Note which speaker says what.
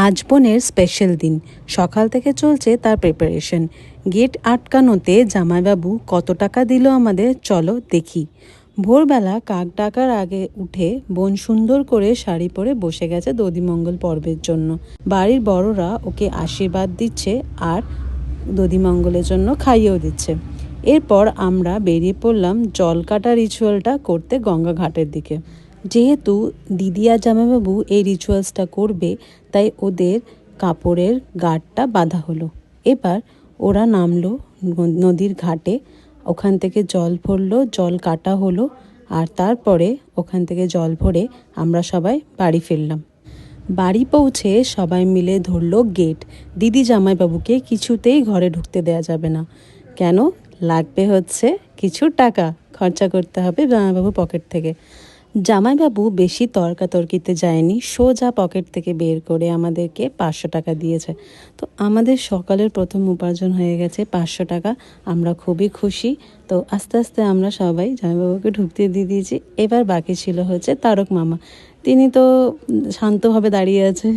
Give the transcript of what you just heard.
Speaker 1: আজ বোনের স্পেশাল দিন। সকাল থেকে চলছে তার প্রিপারেশন। গেট আটকানোতে জামাইবাবু কত টাকা দিল আমাদের, চলো দেখি। ভোরবেলা কাক ডাকার আগে উঠে বোন সুন্দর করে শাড়ি পরে বসে গেছে দধিমঙ্গল পর্বের জন্য। বাড়ির বড়রা ওকে আশীর্বাদ দিচ্ছে আর দধিমঙ্গলের জন্য খাইয়েও দিচ্ছে। এরপর আমরা বেরিয়ে পড়লাম জল কাটা রিচুয়ালটা করতে গঙ্গা ঘাটের দিকে। যেহেতু দিদি আর জামাইবাবু এই রিচুয়ালসটা করবে, তাই ওদের কাপড়ের গাঁটটা বাঁধা হলো। এবার ওরা নামলো নদীর ঘাটে, ওখান থেকে জল ভরলো, জল কাটা হলো, আর তারপরে ওখান থেকে জল ভরে আমরা সবাই বাড়ি ফিরলাম। বাড়ি পৌঁছে সবাই মিলে ধরলো গেট। দিদি জামাইবাবুকে কিছুতেই ঘরে ঢুকতে দেয়া যাবে না। কেন? লাগবে হচ্ছে কিছু টাকা, খরচা করতে হবে জামাইবাবু পকেট থেকে। জামাইবাবু বেশি তর্কাতর্কিতে যায়নি, সোজা পকেট থেকে বের করে আমাদেরকে 500 টাকা দিয়েছে। তো আমাদের সকালের প্রথম উপার্জন হয়ে গেছে 500 টাকা। আমরা খুবই খুশি। তো আস্তে আস্তে আমরা সবাই জামাইবাবুকে ঢুকতে দিয়ে দিয়েছি। এবার বাকি ছিল হচ্ছে তারক মামা। তিনি তো শান্তভাবে দাঁড়িয়ে আছে।